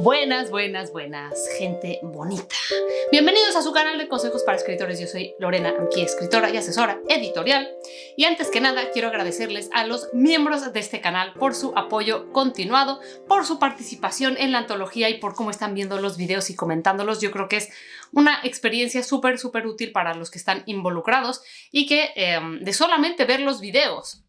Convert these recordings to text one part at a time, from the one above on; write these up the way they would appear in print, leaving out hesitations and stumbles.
Buenas, buenas, buenas, gente bonita. Bienvenidos a su canal de consejos para escritores. Yo soy Lorena Amqui, escritora y asesora editorial. Y antes que nada, quiero agradecerles a los miembros de este canal por su apoyo continuado, por su participación en la antología y por cómo están viendo los videos y comentándolos. Yo creo que es una experiencia súper útil para los que están involucrados y que de solamente ver los videos...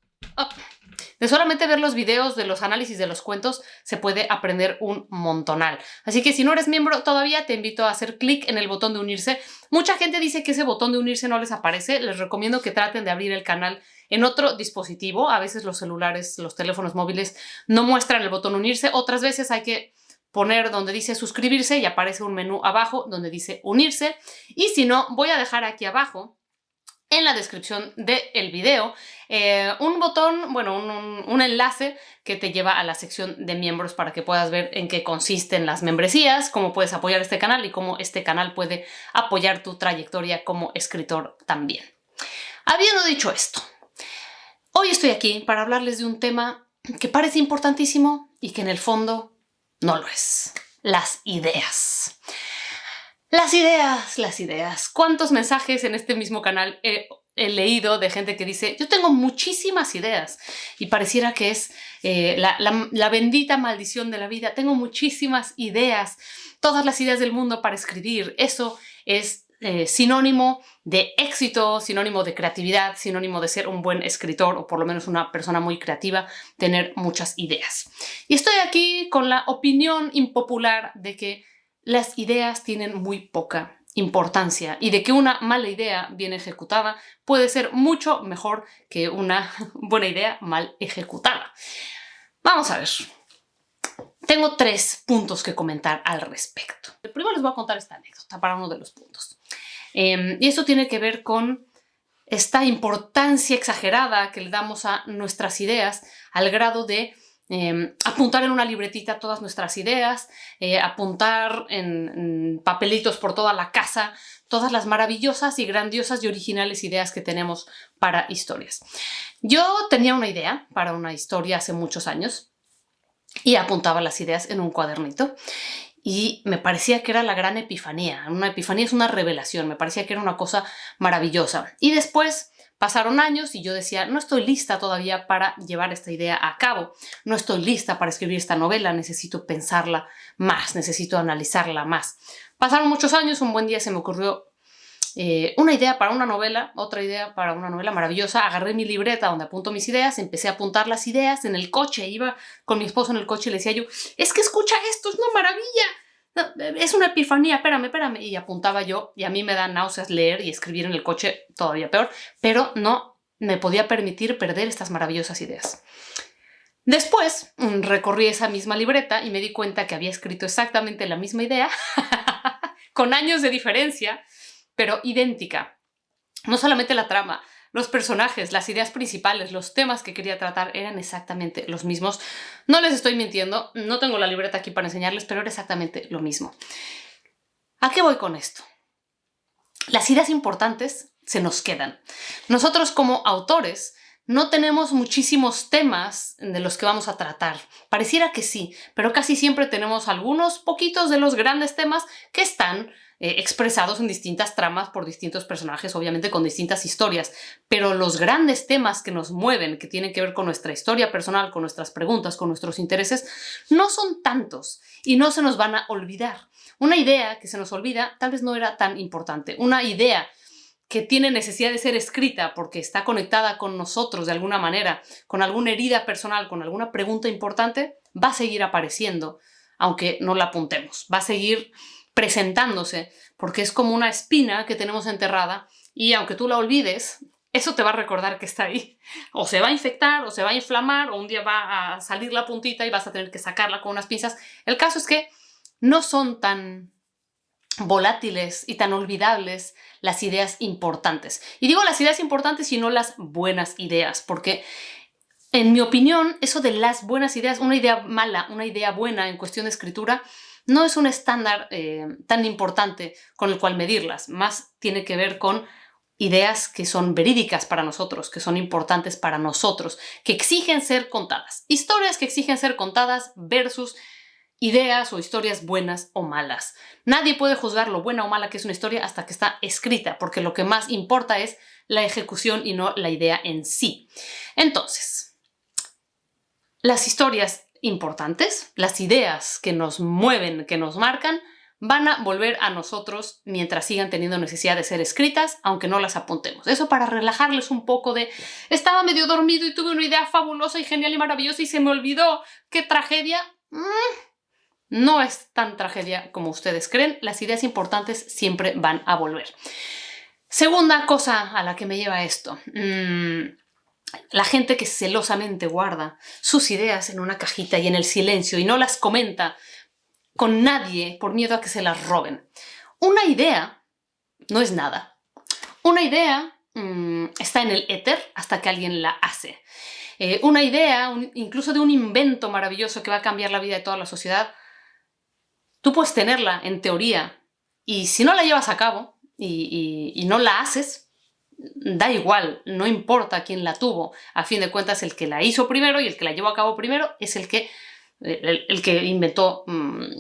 De solamente ver los videos de los análisis de los cuentos se puede aprender un montonal. Así que si no eres miembro todavía, te invito a hacer clic en el botón de unirse. Mucha gente dice que ese botón de unirse no les aparece. Les recomiendo que traten de abrir el canal en otro dispositivo. A veces los celulares, los teléfonos móviles no muestran el botón unirse. Otras veces hay que poner donde dice suscribirse y aparece un menú abajo donde dice unirse. Y si no, voy a dejar aquí abajo en la descripción del video un botón, bueno, un enlace que te lleva a la sección de miembros para que puedas ver en qué consisten las membresías, cómo puedes apoyar este canal y cómo este canal puede apoyar tu trayectoria como escritor también. Habiendo dicho esto, hoy estoy aquí para hablarles de un tema que parece importantísimo y que en el fondo no lo es: las ideas. Las ideas. ¿Cuántos mensajes en este mismo canal he leído de gente que dice: yo tengo muchísimas ideas? Y pareciera que es la bendita maldición de la vida. Tengo muchísimas ideas, todas las ideas del mundo para escribir. Eso es sinónimo de éxito, sinónimo de creatividad, sinónimo de ser un buen escritor o por lo menos una persona muy creativa, tener muchas ideas. Y estoy aquí con la opinión impopular de que las ideas tienen muy poca importancia y de que una mala idea bien ejecutada puede ser mucho mejor que una buena idea mal ejecutada. Vamos a ver. Tengo 3 puntos que comentar al respecto. Primero les voy a contar esta anécdota para uno de los puntos. Y esto tiene que ver con esta importancia exagerada que le damos a nuestras ideas al grado de apuntar en una libretita todas nuestras ideas, apuntar en papelitos por toda la casa todas las maravillosas y grandiosas y originales ideas que tenemos para historias. Yo tenía una idea para una historia hace muchos años y apuntaba las ideas en un cuadernito y me parecía que era la gran epifanía. Una epifanía es una revelación, me parecía que era una cosa maravillosa. Y después pasaron años y yo decía: no estoy lista todavía para llevar esta idea a cabo, no estoy lista para escribir esta novela, necesito pensarla más, necesito analizarla más. Pasaron muchos años, un buen día se me ocurrió una idea para una novela, otra idea para una novela maravillosa. Agarré mi libreta donde apunto mis ideas, empecé a apuntar las ideas en el coche, iba con mi esposo en el coche y le decía yo: es que escucha esto, es una maravilla. Es una epifanía, espérame. Y apuntaba yo, y a mí me da náuseas leer y escribir en el coche, todavía peor, pero no me podía permitir perder estas maravillosas ideas. Después recorrí esa misma libreta y me di cuenta que había escrito exactamente la misma idea, con años de diferencia, pero idéntica. No solamente la trama, los personajes, las ideas principales, los temas que quería tratar eran exactamente los mismos. No les estoy mintiendo, no tengo la libreta aquí para enseñarles, pero era exactamente lo mismo. ¿A qué voy con esto? Las ideas importantes se nos quedan. Nosotros como autores no tenemos muchísimos temas de los que vamos a tratar. Pareciera que sí, pero casi siempre tenemos algunos poquitos de los grandes temas que están expresados en distintas tramas por distintos personajes, obviamente con distintas historias, pero los grandes temas que nos mueven, que tienen que ver con nuestra historia personal, con nuestras preguntas, con nuestros intereses, no son tantos y no se nos van a olvidar. Una idea que se nos olvida tal vez no era tan importante. Una idea que tiene necesidad de ser escrita porque está conectada con nosotros de alguna manera, con alguna herida personal, con alguna pregunta importante, va a seguir apareciendo, aunque no la apuntemos. Va a seguir presentándose, porque es como una espina que tenemos enterrada y aunque tú la olvides, eso te va a recordar que está ahí. O se va a infectar, o se va a inflamar, o un día va a salir la puntita y vas a tener que sacarla con unas pinzas. El caso es que no son tan volátiles y tan olvidables las ideas importantes. Y digo las ideas importantes y no las buenas ideas, porque en mi opinión, eso de las buenas ideas, una idea mala, una idea buena en cuestión de escritura, no es un estándar tan importante con el cual medirlas. Más tiene que ver con ideas que son verídicas para nosotros, que son importantes para nosotros, que exigen ser contadas. Historias que exigen ser contadas versus ideas o historias buenas o malas. Nadie puede juzgar lo buena o mala que es una historia hasta que está escrita, porque lo que más importa es la ejecución y no la idea en sí. Entonces, las historias importantes, las ideas que nos mueven, que nos marcan, van a volver a nosotros mientras sigan teniendo necesidad de ser escritas, aunque no las apuntemos. Eso para relajarles un poco de estaba medio dormido y tuve una idea fabulosa y genial y maravillosa y se me olvidó. ¡Qué tragedia! No es tan tragedia como ustedes creen. Las ideas importantes siempre van a volver. Segunda cosa a la que me lleva esto. La gente que celosamente guarda sus ideas en una cajita y en el silencio y no las comenta con nadie por miedo a que se las roben. Una idea no es nada. Una idea está en el éter hasta que alguien la hace. Una idea, incluso de un invento maravilloso que va a cambiar la vida de toda la sociedad, tú puedes tenerla en teoría y si no la llevas a cabo y no la haces, da igual, no importa quién la tuvo. A fin de cuentas, el que la hizo primero y el que la llevó a cabo primero es el que inventó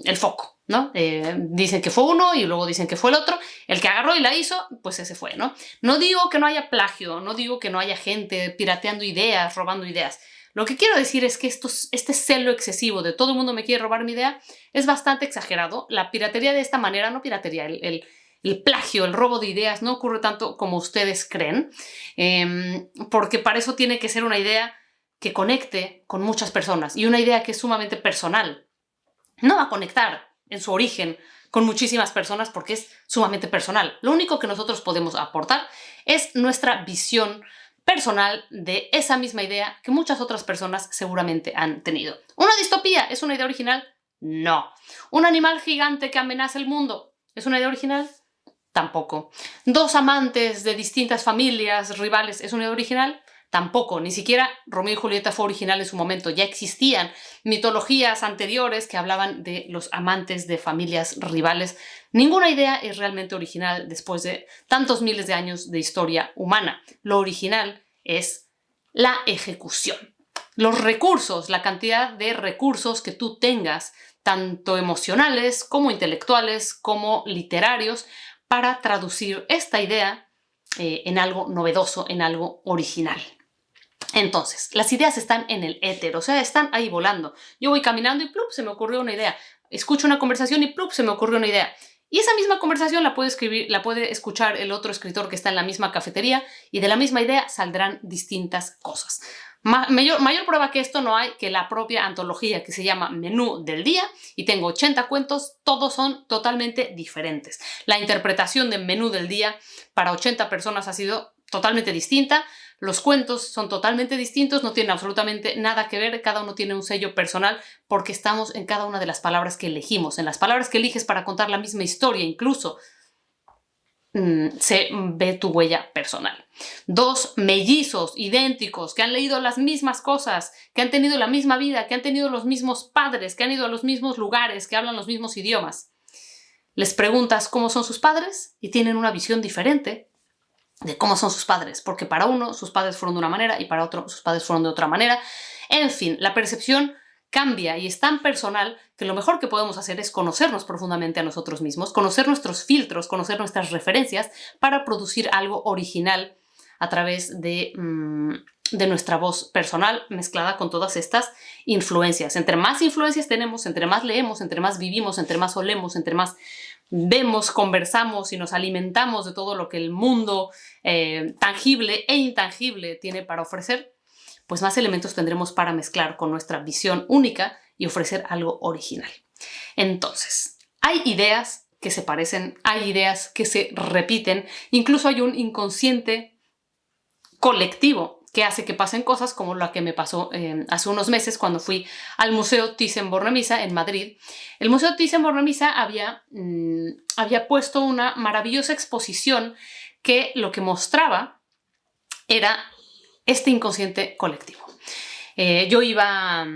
el foco, ¿no? Dicen que fue uno y luego dicen que fue el otro. El que agarró y la hizo, pues ese fue, ¿no? No digo que no haya plagio, no digo que no haya gente pirateando ideas, robando ideas. Lo que quiero decir es que este celo excesivo de todo el mundo me quiere robar mi idea es bastante exagerado. La piratería de esta manera, no piratería, el plagio, el robo de ideas no ocurre tanto como ustedes creen, porque para eso tiene que ser una idea que conecte con muchas personas y una idea que es sumamente personal. No va a conectar en su origen con muchísimas personas porque es sumamente personal. Lo único que nosotros podemos aportar es nuestra visión personal de esa misma idea que muchas otras personas seguramente han tenido. ¿Una distopía es una idea original? No. ¿Un animal gigante que amenaza el mundo es una idea original? Tampoco. ¿Dos amantes de distintas familias rivales es una idea original? Tampoco. Ni siquiera Romeo y Julieta fue original en su momento. Ya existían mitologías anteriores que hablaban de los amantes de familias rivales. Ninguna idea es realmente original después de tantos miles de años de historia humana. Lo original es la ejecución. Los recursos, la cantidad de recursos que tú tengas, tanto emocionales como intelectuales como literarios, para traducir esta idea en algo novedoso, en algo original. Entonces, las ideas están en el éter, o sea, están ahí volando. Yo voy caminando y ¡plup! Se me ocurrió una idea. Escucho una conversación y ¡plup! Se me ocurrió una idea. Y esa misma conversación la puede escuchar el otro escritor que está en la misma cafetería y de la misma idea saldrán distintas cosas. Mayor prueba que esto no hay que la propia antología que se llama Menú del Día y tengo 80 cuentos, todos son totalmente diferentes. La interpretación de Menú del Día para 80 personas ha sido totalmente distinta. Los cuentos son totalmente distintos, no tienen absolutamente nada que ver, cada uno tiene un sello personal porque estamos en cada una de las palabras que elegimos, en las palabras que eliges para contar la misma historia incluso. Se ve tu huella personal. Dos mellizos idénticos que han leído las mismas cosas, que han tenido la misma vida, que han tenido los mismos padres, que han ido a los mismos lugares, que hablan los mismos idiomas. Les preguntas cómo son sus padres y tienen una visión diferente de cómo son sus padres, porque para uno sus padres fueron de una manera y para otro sus padres fueron de otra manera. En fin, la percepción cambia y es tan personal que lo mejor que podemos hacer es conocernos profundamente a nosotros mismos, conocer nuestros filtros, conocer nuestras referencias para producir algo original a través de nuestra voz personal mezclada con todas estas influencias. Entre más influencias tenemos, entre más leemos, entre más vivimos, entre más olemos, entre más vemos, conversamos y nos alimentamos de todo lo que el mundo tangible e intangible tiene para ofrecer, pues más elementos tendremos para mezclar con nuestra visión única y ofrecer algo original. Entonces, hay ideas que se parecen, hay ideas que se repiten, incluso hay un inconsciente colectivo que hace que pasen cosas como la que me pasó hace unos meses cuando fui al Museo Thyssen-Bornemisza en Madrid. El Museo Thyssen-Bornemisza había puesto una maravillosa exposición que lo que mostraba era este inconsciente colectivo. Yo iba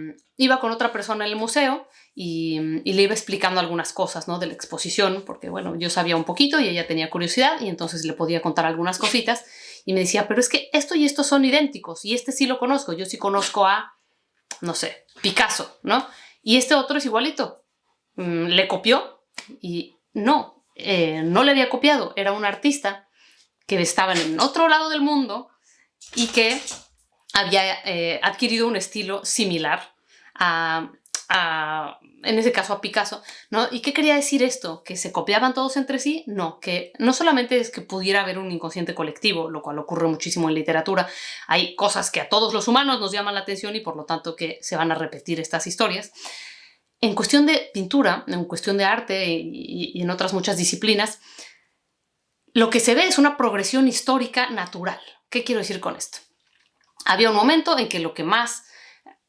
con otra persona en el museo y le iba explicando algunas cosas, ¿no?, de la exposición, porque bueno, yo sabía un poquito y ella tenía curiosidad y entonces le podía contar algunas cositas y me decía, pero es que esto y esto son idénticos y este sí lo conozco, yo sí conozco a, no sé, Picasso, ¿no? Y este otro es igualito. le copió y no le había copiado. Era un artista que estaba en otro lado del mundo y que había adquirido un estilo similar en ese caso a Picasso, ¿no? ¿Y qué quería decir esto? ¿Que se copiaban todos entre sí? No, que no solamente es que pudiera haber un inconsciente colectivo, lo cual ocurre muchísimo en literatura. Hay cosas que a todos los humanos nos llaman la atención y por lo tanto que se van a repetir estas historias. En cuestión de pintura, en cuestión de arte y en otras muchas disciplinas, lo que se ve es una progresión histórica natural. ¿Qué quiero decir con esto? Había un momento en que lo que más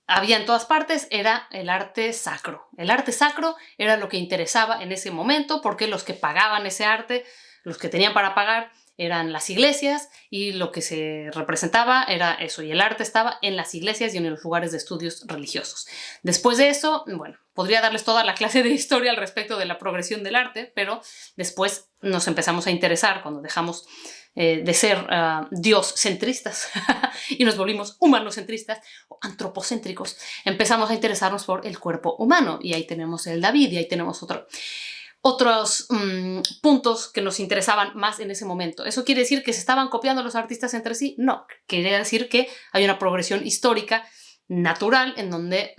había en todas partes era el arte sacro. El arte sacro era lo que interesaba en ese momento porque los que pagaban ese arte, los que tenían para pagar, eran las iglesias y lo que se representaba era eso. Y el arte estaba en las iglesias y en los lugares de estudios religiosos. Después de eso, bueno, podría darles toda la clase de historia al respecto de la progresión del arte, pero después nos empezamos a interesar cuando dejamos de ser dios-centristas y nos volvimos humanocentristas o antropocéntricos. Empezamos a interesarnos por el cuerpo humano y ahí tenemos el David y ahí tenemos otros puntos que nos interesaban más en ese momento. ¿Eso quiere decir que se estaban copiando los artistas entre sí? No, quiere decir que hay una progresión histórica natural en donde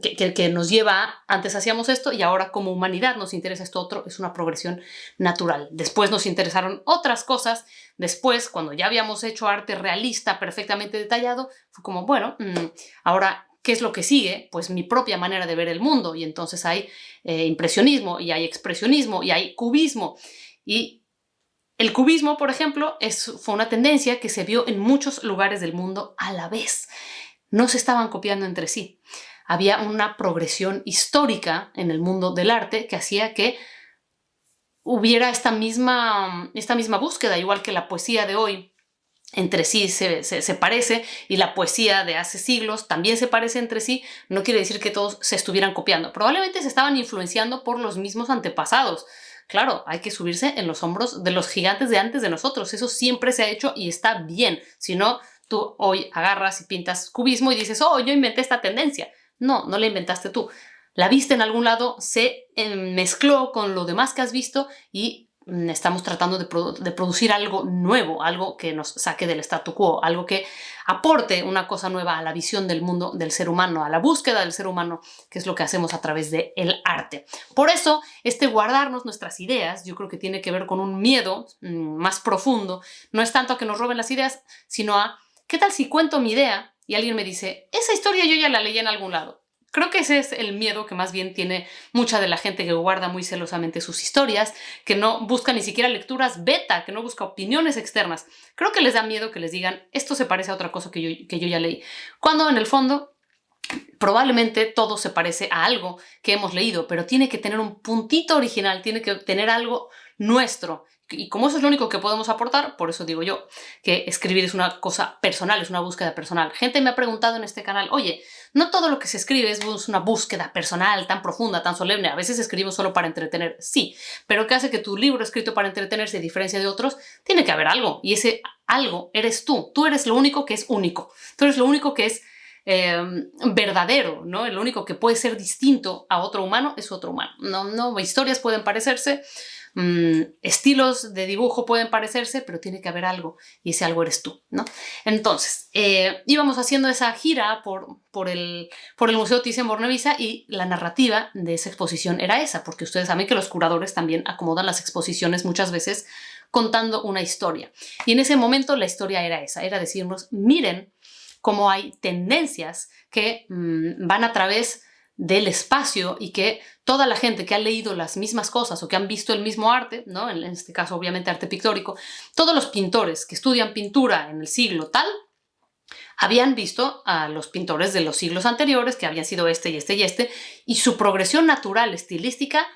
que nos lleva a, antes hacíamos esto y ahora como humanidad nos interesa esto otro, es una progresión natural. Después nos interesaron otras cosas, después cuando ya habíamos hecho arte realista perfectamente detallado, fue como, bueno, ahora ¿qué es lo que sigue? Pues mi propia manera de ver el mundo y entonces hay impresionismo y hay expresionismo y hay cubismo y el cubismo, por ejemplo, fue una tendencia que se vio en muchos lugares del mundo a la vez. No se estaban copiando entre sí. Había una progresión histórica en el mundo del arte que hacía que hubiera esta misma búsqueda, igual que la poesía de hoy entre sí se parece y la poesía de hace siglos también se parece entre sí. No quiere decir que todos se estuvieran copiando. Probablemente se estaban influenciando por los mismos antepasados. Claro, hay que subirse en los hombros de los gigantes de antes de nosotros. Eso siempre se ha hecho y está bien. Si no, tú hoy agarras y pintas cubismo y dices, oh, yo inventé esta tendencia. No, no la inventaste tú. La viste en algún lado, se mezcló con lo demás que has visto y estamos tratando de producir algo nuevo, algo que nos saque del statu quo, algo que aporte una cosa nueva a la visión del mundo del ser humano, a la búsqueda del ser humano, que es lo que hacemos a través del arte. Por eso, guardarnos nuestras ideas, yo creo que tiene que ver con un miedo más profundo. No es tanto a que nos roben las ideas, sino a ¿qué tal si cuento mi idea y alguien me dice, esa historia yo ya la leí en algún lado? Creo que ese es el miedo que más bien tiene mucha de la gente que guarda muy celosamente sus historias, que no busca ni siquiera lecturas beta, que no busca opiniones externas. Creo que les da miedo que les digan, esto se parece a otra cosa que yo ya leí. Cuando en el fondo probablemente todo se parece a algo que hemos leído, pero tiene que tener un puntito original, tiene que tener algo nuestro. Y como eso es lo único que podemos aportar, por eso digo yo que escribir es una cosa personal, es una búsqueda personal. Gente me ha preguntado en este canal, oye, no todo lo que se escribe es una búsqueda personal tan profunda, tan solemne. A veces escribimos solo para entretener, sí, pero ¿qué hace que tu libro escrito para entretener se diferencia de otros? Tiene que haber algo, y ese algo eres tú. Tú eres lo único que es único. Tú eres lo único que es verdadero, ¿no? El único que puede ser distinto a otro humano es otro humano. No, historias pueden parecerse, estilos de dibujo pueden parecerse, pero tiene que haber algo y ese algo eres tú, ¿no? Entonces, íbamos haciendo esa gira por el Museo Thyssen-Bornemisza y la narrativa de esa exposición era esa, porque ustedes saben que los curadores también acomodan las exposiciones muchas veces contando una historia. Y en ese momento la historia era esa, era decirnos, miren cómo hay tendencias que van a través del espacio y que toda la gente que ha leído las mismas cosas o que han visto el mismo arte, ¿no? En este caso obviamente arte pictórico, todos los pintores que estudian pintura en el siglo tal, habían visto a los pintores de los siglos anteriores, que habían sido este y este y este, y su progresión natural estilística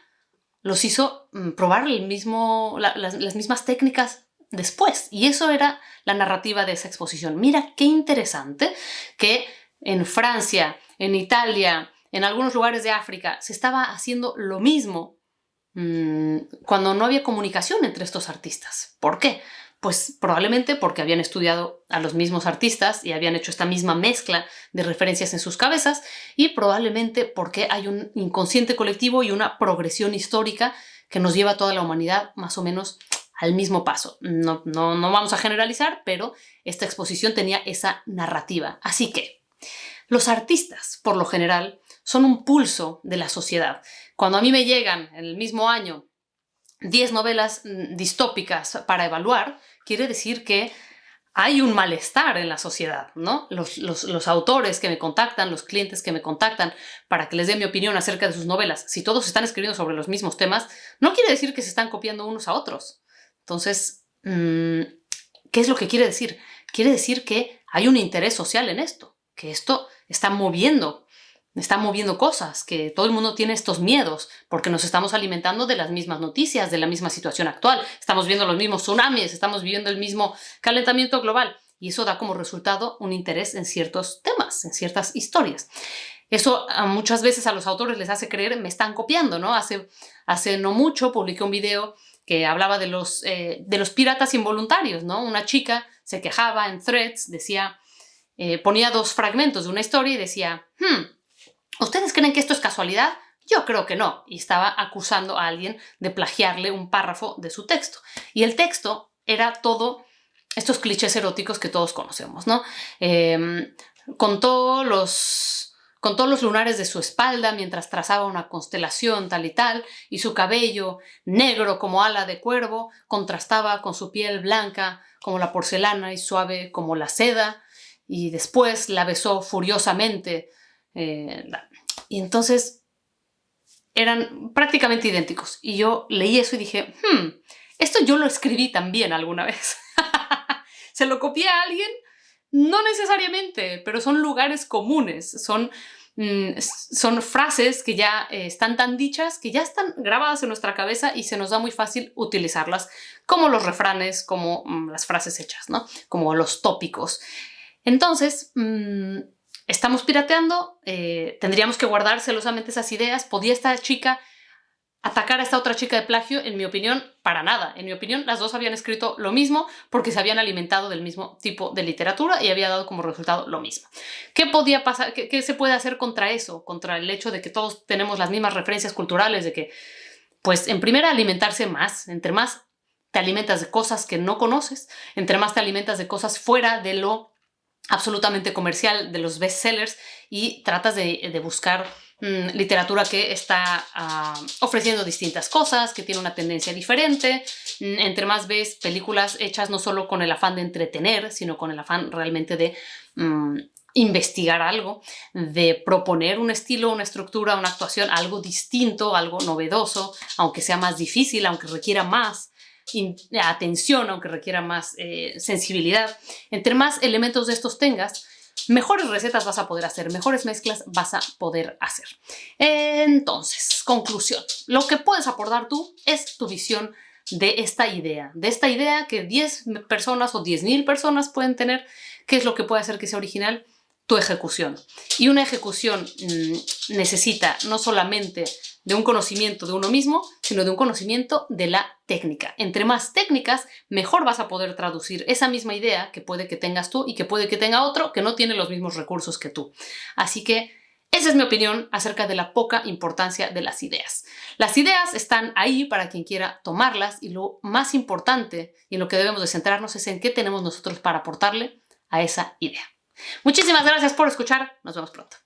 los hizo probar las mismas técnicas después. Y eso era la narrativa de esa exposición. Mira qué interesante que en Francia, en Italia, en algunos lugares de África se estaba haciendo lo mismo cuando no había comunicación entre estos artistas. ¿Por qué? Pues probablemente porque habían estudiado a los mismos artistas y habían hecho esta misma mezcla de referencias en sus cabezas, y probablemente porque hay un inconsciente colectivo y una progresión histórica que nos lleva a toda la humanidad más o menos al mismo paso. No vamos a generalizar, pero esta exposición tenía esa narrativa. Así que los artistas, por lo general, son un pulso de la sociedad. Cuando a mí me llegan en el mismo año 10 novelas distópicas para evaluar, quiere decir que hay un malestar en la sociedad, ¿no? Los autores que me contactan, los clientes que me contactan para que les dé mi opinión acerca de sus novelas, si todos están escribiendo sobre los mismos temas, no quiere decir que se están copiando unos a otros. Entonces, ¿qué es lo que quiere decir? Quiere decir que hay un interés social en esto, que esto está moviendo cosas, que todo el mundo tiene estos miedos, porque nos estamos alimentando de las mismas noticias, de la misma situación actual, estamos viendo los mismos tsunamis, estamos viviendo el mismo calentamiento global, y eso da como resultado un interés en ciertos temas, en ciertas historias. Eso muchas veces a los autores les hace creer, me están copiando, ¿no? Hace no mucho publiqué un video que hablaba de los piratas involuntarios, ¿no? Una chica se quejaba en Threads, decía, ponía 2 fragmentos de una historia y decía, ¿ustedes creen que esto es casualidad? Yo creo que no. Y estaba acusando a alguien de plagiarle un párrafo de su texto. Y el texto era todo estos clichés eróticos que todos conocemos, ¿no? Contó los lunares de su espalda mientras trazaba una constelación tal y tal, y su cabello, negro como ala de cuervo, contrastaba con su piel blanca como la porcelana y suave como la seda, y después la besó furiosamente. Y entonces eran prácticamente idénticos. Y yo leí eso y dije, esto yo lo escribí también alguna vez. ¿Se lo copié a alguien? No necesariamente, pero son lugares comunes, son frases que ya están tan dichas, que ya están grabadas en nuestra cabeza y se nos da muy fácil utilizarlas, como los refranes, como las frases hechas, ¿no? Como los tópicos. Entonces, estamos pirateando, tendríamos que guardar celosamente esas ideas. ¿Podía esta chica atacar a esta otra chica de plagio? En mi opinión, para nada. En mi opinión, las dos habían escrito lo mismo porque se habían alimentado del mismo tipo de literatura y había dado como resultado lo mismo. ¿Qué podía pasar? ¿Qué se puede hacer contra eso? Contra el hecho de que todos tenemos las mismas referencias culturales, de que, pues, en primera, alimentarse más. Entre más te alimentas de cosas que no conoces, entre más te alimentas de cosas fuera de lo absolutamente comercial, de los bestsellers, y tratas de buscar literatura que está ofreciendo distintas cosas, que tiene una tendencia diferente. Entre más ves películas hechas no solo con el afán de entretener, sino con el afán realmente de investigar algo, de proponer un estilo, una estructura, una actuación, algo distinto, algo novedoso, aunque sea más difícil, aunque requiera más atención, aunque requiera más sensibilidad. Entre más elementos de estos tengas, mejores recetas vas a poder hacer, mejores mezclas vas a poder hacer. Entonces, conclusión. Lo que puedes aportar tú es tu visión de esta idea que 10 personas o 10,000 personas pueden tener. ¿Qué es lo que puede hacer que sea original? Tu ejecución. Y una ejecución necesita no solamente de un conocimiento de uno mismo, sino de un conocimiento de la técnica. Entre más técnicas, mejor vas a poder traducir esa misma idea que puede que tengas tú y que puede que tenga otro que no tiene los mismos recursos que tú. Así que esa es mi opinión acerca de la poca importancia de las ideas. Las ideas están ahí para quien quiera tomarlas, y lo más importante y en lo que debemos de centrarnos es en qué tenemos nosotros para aportarle a esa idea. Muchísimas gracias por escuchar. Nos vemos pronto.